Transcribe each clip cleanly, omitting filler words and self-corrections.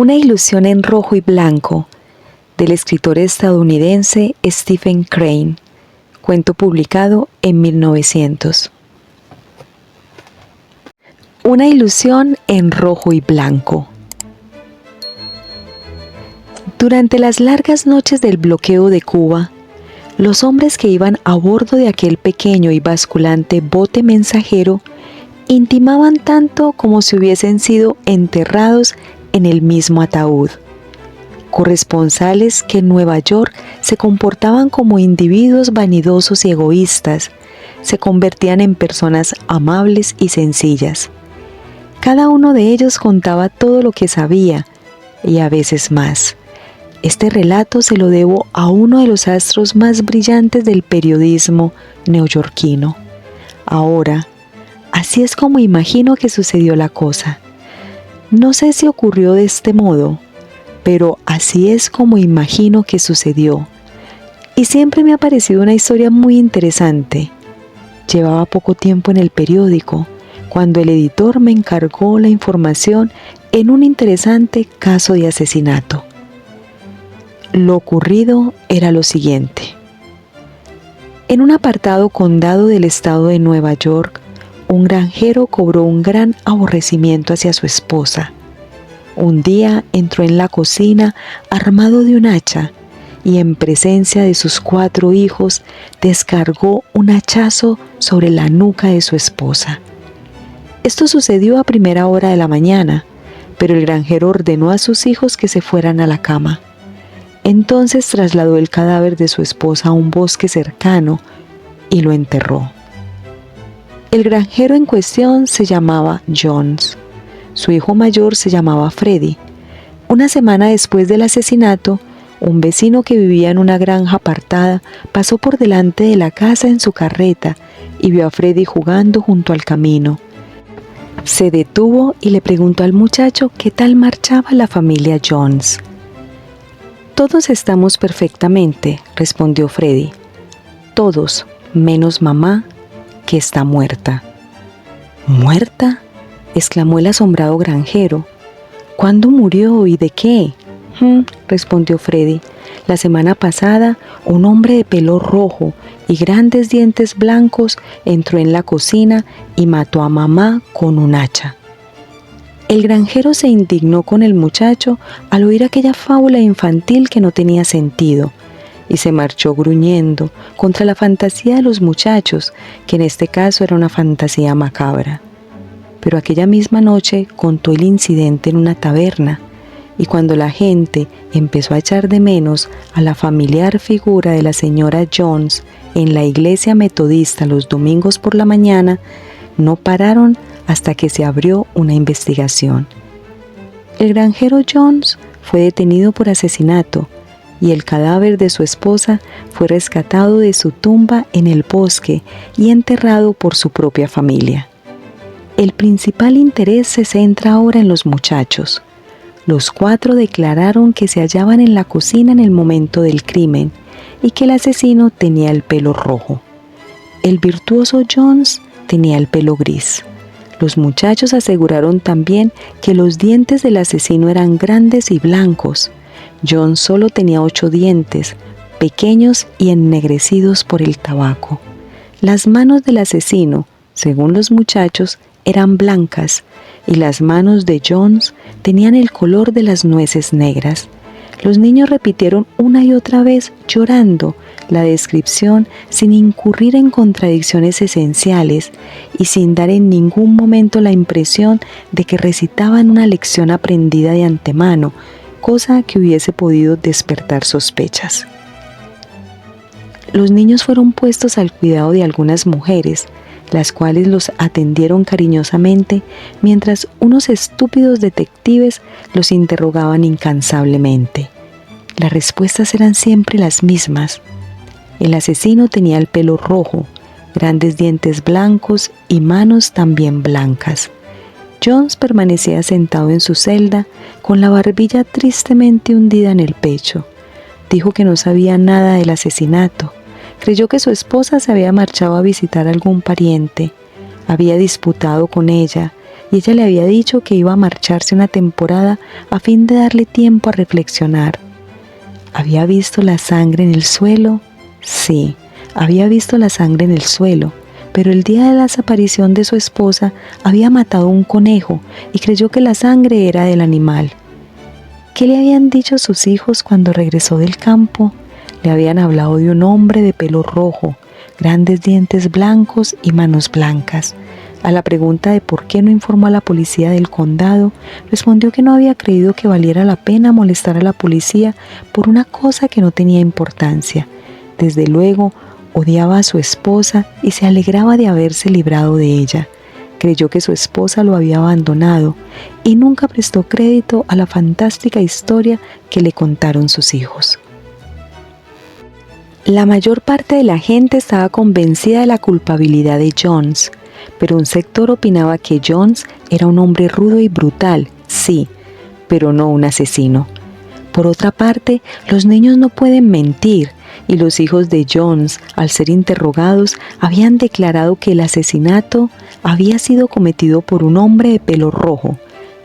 Una ilusión en rojo y blanco, del escritor estadounidense Stephen Crane, cuento publicado en 1900. Una ilusión en rojo y blanco. Durante las largas noches del bloqueo de Cuba, los hombres que iban a bordo de aquel pequeño y basculante bote mensajero intimaban tanto como si hubiesen sido enterrados en el mismo ataúd. Corresponsales que en Nueva York se comportaban como individuos vanidosos y egoístas, se convertían en personas amables y sencillas. Cada uno de ellos contaba todo lo que sabía, y a veces más. Este relato se lo debo a uno de los astros más brillantes del periodismo neoyorquino. Ahora, así es como imagino que sucedió la cosa. No sé si ocurrió de este modo, pero así es como imagino que sucedió. Y siempre me ha parecido una historia muy interesante. Llevaba poco tiempo en el periódico, cuando el editor me encargó la información en un interesante caso de asesinato. Lo ocurrido era lo siguiente. En un apartado condado del estado de Nueva York, un granjero cobró un gran aborrecimiento hacia su esposa. Un día entró en la cocina armado de un hacha y en presencia de sus 4 hijos descargó un hachazo sobre la nuca de su esposa. Esto sucedió a primera hora de la mañana, pero el granjero ordenó a sus hijos que se fueran a la cama. Entonces trasladó el cadáver de su esposa a un bosque cercano y lo enterró. El granjero en cuestión se llamaba Jones. Su hijo mayor se llamaba Freddy. Una semana después del asesinato, un vecino que vivía en una granja apartada pasó por delante de la casa en su carreta y vio a Freddy jugando junto al camino. Se detuvo y le preguntó al muchacho qué tal marchaba la familia Jones. «Todos estamos perfectamente», respondió Freddy. «Todos, menos mamá, que está muerta». «¿Muerta?», exclamó el asombrado granjero. «¿Cuándo murió y de qué?», respondió Freddy. «La semana pasada, un hombre de pelo rojo y grandes dientes blancos entró en la cocina y mató a mamá con un hacha». El granjero se indignó con el muchacho al oír aquella fábula infantil que no tenía sentido y se marchó gruñendo contra la fantasía de los muchachos, que en este caso era una fantasía macabra. Pero aquella misma noche contó el incidente en una taberna, y cuando la gente empezó a echar de menos a la familiar figura de la señora Jones en la iglesia metodista los domingos por la mañana, no pararon hasta que se abrió una investigación. El granjero Jones fue detenido por asesinato y el cadáver de su esposa fue rescatado de su tumba en el bosque y enterrado por su propia familia. El principal interés se centra ahora en los muchachos. Los 4 declararon que se hallaban en la cocina en el momento del crimen y que el asesino tenía el pelo rojo. El virtuoso Jones tenía el pelo gris. Los muchachos aseguraron también que los dientes del asesino eran grandes y blancos. John solo tenía 8 dientes, pequeños y ennegrecidos por el tabaco. Las manos del asesino, según los muchachos, eran blancas y las manos de Jones tenían el color de las nueces negras. Los niños repitieron una y otra vez, llorando, la descripción sin incurrir en contradicciones esenciales y sin dar en ningún momento la impresión de que recitaban una lección aprendida de antemano, cosa que hubiese podido despertar sospechas. Los niños fueron puestos al cuidado de algunas mujeres, las cuales los atendieron cariñosamente mientras unos estúpidos detectives los interrogaban incansablemente. Las respuestas eran siempre las mismas. El asesino tenía el pelo rojo, grandes dientes blancos y manos también blancas. Jones permanecía sentado en su celda con la barbilla tristemente hundida en el pecho. Dijo que no sabía nada del asesinato. Creyó que su esposa se había marchado a visitar a algún pariente. Había disputado con ella, y ella le había dicho que iba a marcharse una temporada a fin de darle tiempo a reflexionar. ¿Había visto la sangre en el suelo? Sí, había visto la sangre en el suelo, pero el día de la desaparición de su esposa había matado un conejo y creyó que la sangre era del animal. ¿Qué le habían dicho sus hijos cuando regresó del campo? Le habían hablado de un hombre de pelo rojo, grandes dientes blancos y manos blancas. A la pregunta de por qué no informó a la policía del condado, respondió que no había creído que valiera la pena molestar a la policía por una cosa que no tenía importancia. Desde luego, odiaba a su esposa y se alegraba de haberse librado de ella. Creyó que su esposa lo había abandonado y nunca prestó crédito a la fantástica historia que le contaron sus hijos. La mayor parte de la gente estaba convencida de la culpabilidad de Jones, pero un sector opinaba que Jones era un hombre rudo y brutal, sí, pero no un asesino. Por otra parte, los niños no pueden mentir, y los hijos de Jones, al ser interrogados, habían declarado que el asesinato había sido cometido por un hombre de pelo rojo,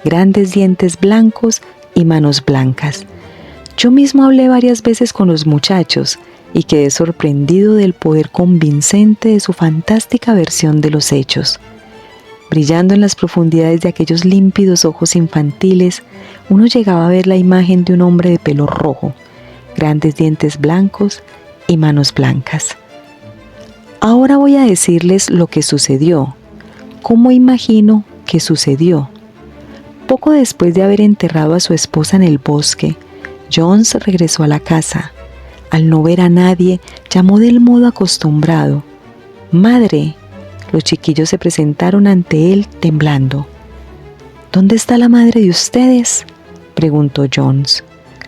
grandes dientes blancos y manos blancas. Yo mismo hablé varias veces con los muchachos y quedé sorprendido del poder convincente de su fantástica versión de los hechos. Brillando en las profundidades de aquellos límpidos ojos infantiles, uno llegaba a ver la imagen de un hombre de pelo rojo, grandes dientes blancos y manos blancas. Ahora voy a decirles lo que sucedió, cómo imagino que sucedió. Poco después de haber enterrado a su esposa en el bosque, Jones regresó a la casa. Al no ver a nadie, llamó del modo acostumbrado. «Madre». Los chiquillos se presentaron ante él temblando. «¿Dónde está la madre de ustedes?», preguntó Jones.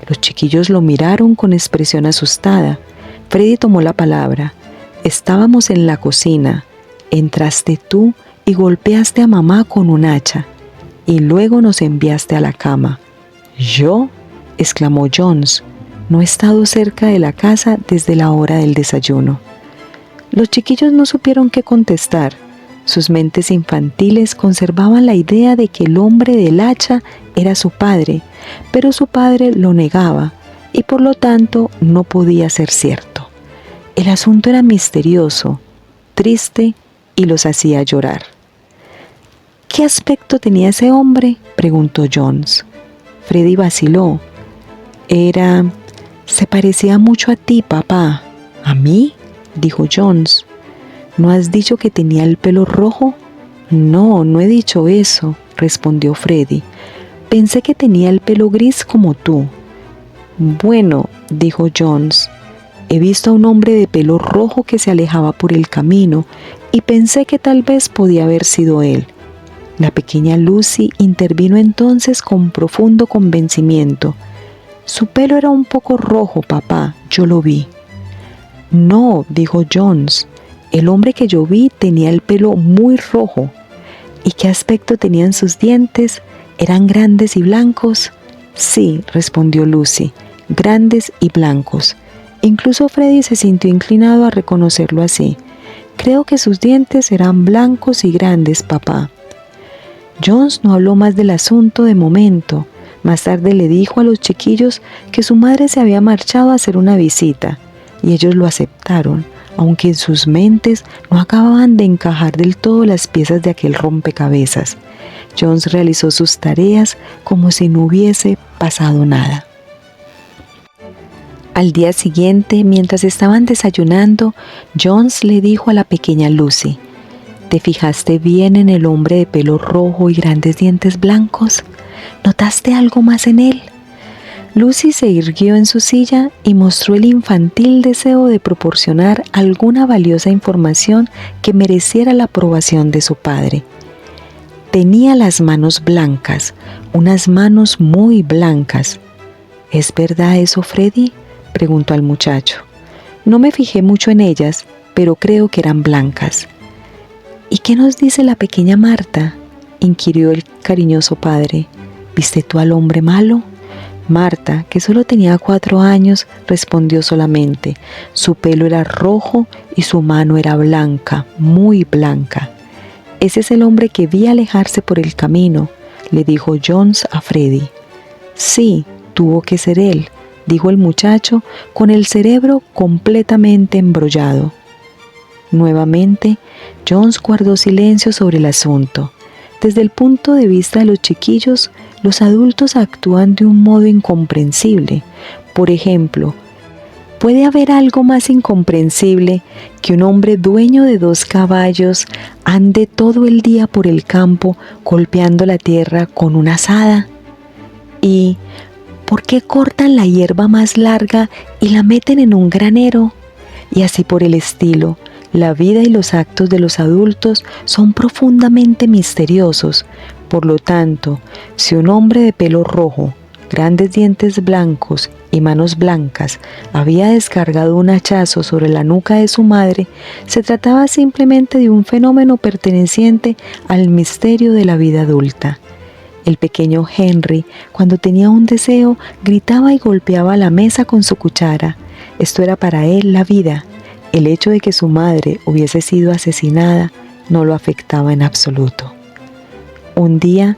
Los chiquillos lo miraron con expresión asustada. Freddy tomó la palabra. «Estábamos en la cocina. Entraste tú y golpeaste a mamá con un hacha. Y luego nos enviaste a la cama». «¿Yo?», exclamó Jones. «No he estado cerca de la casa desde la hora del desayuno». Los chiquillos no supieron qué contestar. Sus mentes infantiles conservaban la idea de que el hombre del hacha era su padre, pero su padre lo negaba y por lo tanto no podía ser cierto. El asunto era misterioso, triste y los hacía llorar. «¿Qué aspecto tenía ese hombre?», preguntó Jones. Freddy vaciló. «Se parecía mucho a ti, papá». «¿A mí?», dijo Jones. «¿No has dicho que tenía el pelo rojo?». «No, no he dicho eso», respondió Freddy. «Pensé que tenía el pelo gris como tú». «Bueno», dijo Jones, «he visto a un hombre de pelo rojo que se alejaba por el camino y pensé que tal vez podía haber sido él». La pequeña Lucy intervino entonces con profundo convencimiento. «Su pelo era un poco rojo, papá, yo lo vi». «No», dijo Jones, «el hombre que yo vi tenía el pelo muy rojo». «¿Y qué aspecto tenían sus dientes? ¿Eran grandes y blancos?». «Sí», respondió Lucy, «grandes y blancos». Incluso Freddy se sintió inclinado a reconocerlo así. «Creo que sus dientes eran blancos y grandes, papá». Jones no habló más del asunto de momento. Más tarde le dijo a los chiquillos que su madre se había marchado a hacer una visita, y ellos lo aceptaron, aunque en sus mentes no acababan de encajar del todo las piezas de aquel rompecabezas. Jones realizó sus tareas como si no hubiese pasado nada. Al día siguiente, mientras estaban desayunando, Jones le dijo a la pequeña Lucy: «¿Te fijaste bien en el hombre de pelo rojo y grandes dientes blancos? ¿Notaste algo más en él?». Lucy se irguió en su silla y mostró el infantil deseo de proporcionar alguna valiosa información que mereciera la aprobación de su padre. «Tenía las manos blancas, unas manos muy blancas». «¿Es verdad eso, Freddy?», preguntó al muchacho. «No me fijé mucho en ellas, pero creo que eran blancas». «¿Y qué nos dice la pequeña Marta?», inquirió el cariñoso padre. «¿Viste tú al hombre malo?». Marta, que solo tenía 4 años, respondió solamente: «Su pelo era rojo y su mano era blanca, muy blanca». Ese es el hombre que vi alejarse por el camino, le dijo Jones a Freddy. Sí, tuvo que ser él, dijo el muchacho con el cerebro completamente embrollado. Nuevamente, Jones guardó silencio sobre el asunto. Desde el punto de vista de los chiquillos, los adultos actúan de un modo incomprensible. Por ejemplo, ¿puede haber algo más incomprensible que un hombre dueño de 2 caballos ande todo el día por el campo golpeando la tierra con una azada? ¿Y por qué cortan la hierba más larga y la meten en un granero? Y así por el estilo. La vida y los actos de los adultos son profundamente misteriosos. Por lo tanto, si un hombre de pelo rojo, grandes dientes blancos y manos blancas había descargado un hachazo sobre la nuca de su madre, se trataba simplemente de un fenómeno perteneciente al misterio de la vida adulta. El pequeño Henry, cuando tenía un deseo, gritaba y golpeaba la mesa con su cuchara. Esto era para él la vida. El hecho de que su madre hubiese sido asesinada no lo afectaba en absoluto. Un día,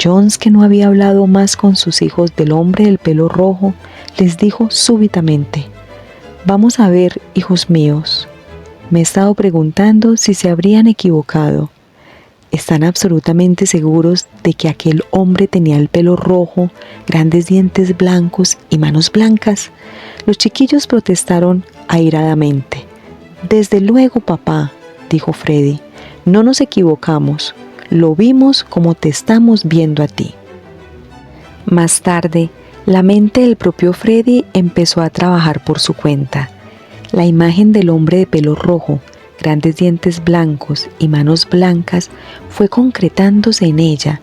Jones, que no había hablado más con sus hijos del hombre del pelo rojo, les dijo súbitamente: «Vamos a ver, hijos míos, me he estado preguntando si se habrían equivocado. ¿Están absolutamente seguros de que aquel hombre tenía el pelo rojo, grandes dientes blancos y manos blancas?» Los chiquillos protestaron airadamente. «Desde luego, papá», dijo Freddy, «no nos equivocamos. Lo vimos como te estamos viendo a ti». Más tarde, la mente del propio Freddy empezó a trabajar por su cuenta. La imagen del hombre de pelo rojo, grandes dientes blancos y manos blancas fue concretándose en ella,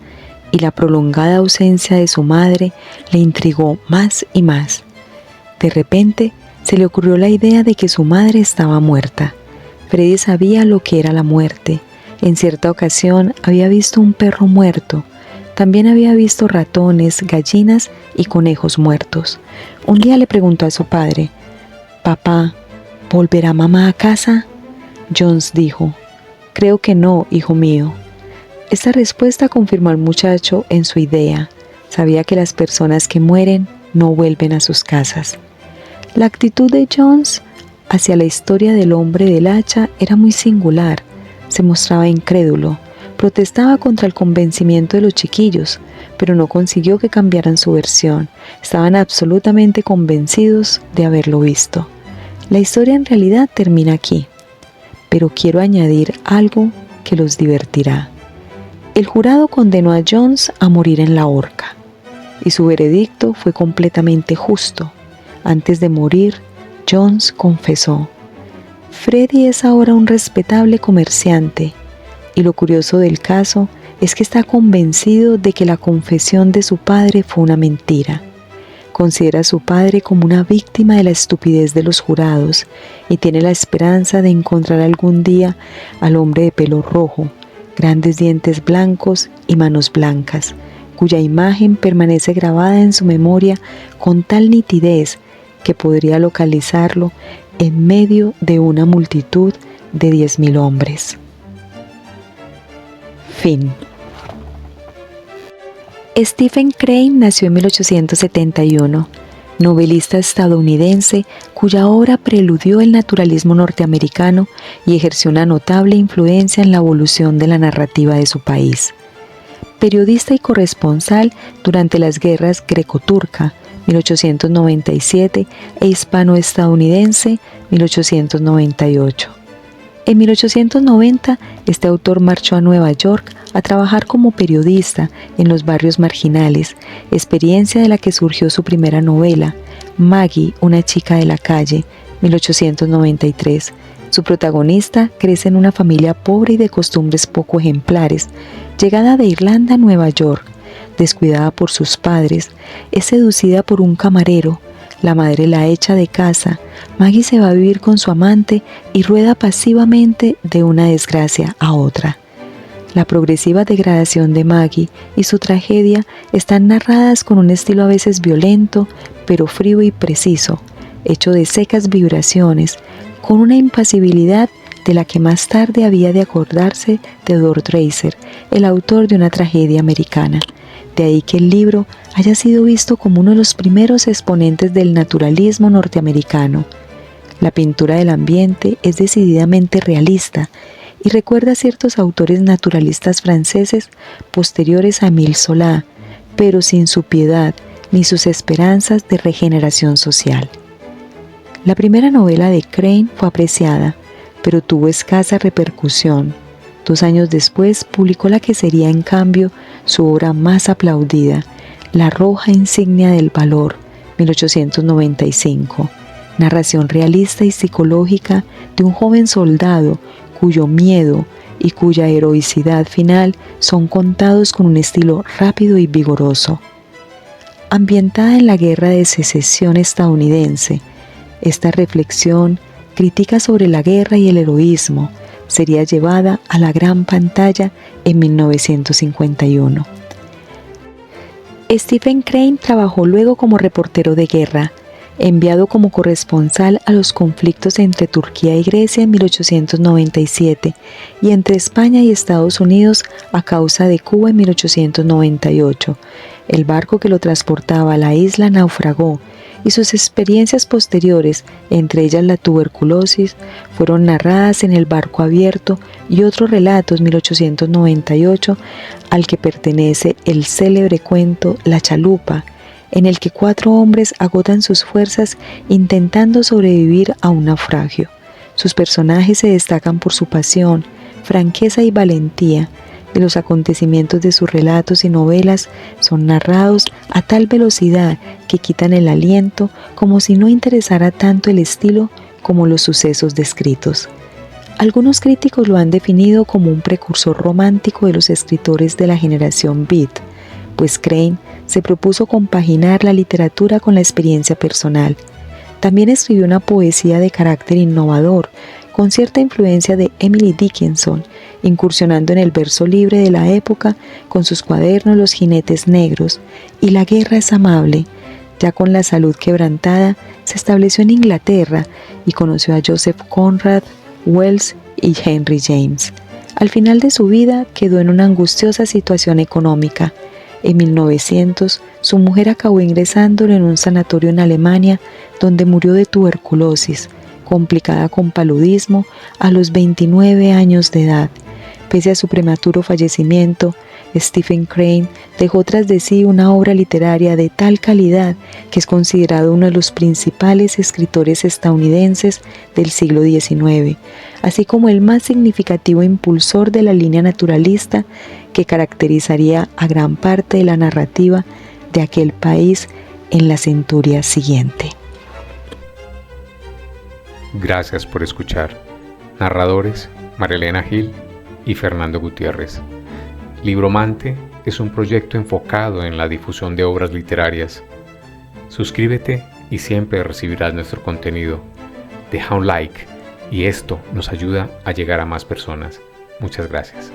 y la prolongada ausencia de su madre le intrigó más y más. De repente, se le ocurrió la idea de que su madre estaba muerta. Freddy sabía lo que era la muerte. En cierta ocasión había visto un perro muerto. También había visto ratones, gallinas y conejos muertos. Un día le preguntó a su padre: «Papá, ¿volverá mamá a casa?» Jones dijo: «Creo que no, hijo mío». Esta respuesta confirmó al muchacho en su idea. Sabía que las personas que mueren no vuelven a sus casas. La actitud de Jones hacia la historia del hombre del hacha era muy singular. Se mostraba incrédulo, protestaba contra el convencimiento de los chiquillos, pero no consiguió que cambiaran su versión. Estaban absolutamente convencidos de haberlo visto. La historia en realidad termina aquí, pero quiero añadir algo que los divertirá. El jurado condenó a Jones a morir en la horca, y su veredicto fue completamente justo. Antes de morir, Jones confesó: «Freddy es ahora un respetable comerciante», y lo curioso del caso es que está convencido de que la confesión de su padre fue una mentira. Considera a su padre como una víctima de la estupidez de los jurados y tiene la esperanza de encontrar algún día al hombre de pelo rojo, grandes dientes blancos y manos blancas, cuya imagen permanece grabada en su memoria con tal nitidez que podría localizarlo en medio de una multitud de 10.000 hombres. Fin. Stephen Crane nació en 1871, novelista estadounidense cuya obra preludió el naturalismo norteamericano y ejerció una notable influencia en la evolución de la narrativa de su país. Periodista y corresponsal durante las guerras greco-turca, 1897, e hispano-estadounidense, 1898. En 1890, este autor marchó a Nueva York a trabajar como periodista en los barrios marginales, experiencia de la que surgió su primera novela, Maggie, una chica de la calle, 1893. Su protagonista crece en una familia pobre y de costumbres poco ejemplares. Llegada de Irlanda a Nueva York, descuidada por sus padres, es seducida por un camarero. La madre la echa de casa. Maggie se va a vivir con su amante y rueda pasivamente de una desgracia a otra. La progresiva degradación de Maggie y su tragedia están narradas con un estilo a veces violento, pero frío y preciso, hecho de secas vibraciones, con una impasibilidad de la que más tarde había de acordarse Theodore Dreiser, el autor de una tragedia americana. De ahí que el libro haya sido visto como uno de los primeros exponentes del naturalismo norteamericano. La pintura del ambiente es decididamente realista y recuerda a ciertos autores naturalistas franceses posteriores a Émile Zola, pero sin su piedad ni sus esperanzas de regeneración social. La primera novela de Crane fue apreciada, pero tuvo escasa repercusión. 2 años después publicó la que sería en cambio su obra más aplaudida, La roja insignia del valor, 1895, narración realista y psicológica de un joven soldado cuyo miedo y cuya heroicidad final son contados con un estilo rápido y vigoroso. Ambientada en la Guerra de Secesión estadounidense, esta reflexión, crítica sobre la guerra y el heroísmo, sería llevada a la gran pantalla en 1951. Stephen Crane trabajó luego como reportero de guerra, enviado como corresponsal a los conflictos entre Turquía y Grecia en 1897 y entre España y Estados Unidos a causa de Cuba en 1898. El barco que lo transportaba a la isla naufragó y sus experiencias posteriores, entre ellas la tuberculosis, fueron narradas en El barco abierto y otros relatos 1898, al que pertenece el célebre cuento La chalupa, en el que 4 hombres agotan sus fuerzas intentando sobrevivir a un naufragio. Sus personajes se destacan por su pasión, franqueza y valentía. De los acontecimientos de sus relatos y novelas son narrados a tal velocidad que quitan el aliento, como si no interesara tanto el estilo como los sucesos descritos. Algunos críticos lo han definido como un precursor romántico de los escritores de la generación Beat, pues Crane se propuso compaginar la literatura con la experiencia personal. También escribió una poesía de carácter innovador, con cierta influencia de Emily Dickinson, incursionando en el verso libre de la época con sus cuadernos Los jinetes negros y La guerra es amable. Ya con la salud quebrantada, se estableció en Inglaterra y conoció a Joseph Conrad, Wells y Henry James. Al final de su vida quedó en una angustiosa situación económica. En 1900, su mujer acabó ingresándolo en un sanatorio en Alemania, donde murió de tuberculosis, complicada con paludismo, a los 29 años de edad. Pese a su prematuro fallecimiento, Stephen Crane dejó tras de sí una obra literaria de tal calidad que es considerado uno de los principales escritores estadounidenses del siglo XIX, así como el más significativo impulsor de la línea naturalista que caracterizaría a gran parte de la narrativa de aquel país en la centuria siguiente. Gracias por escuchar. Narradores: Marilena Gil y Fernando Gutiérrez. Libromante es un proyecto enfocado en la difusión de obras literarias. Suscríbete y siempre recibirás nuestro contenido. Deja un like y esto nos ayuda a llegar a más personas. Muchas gracias.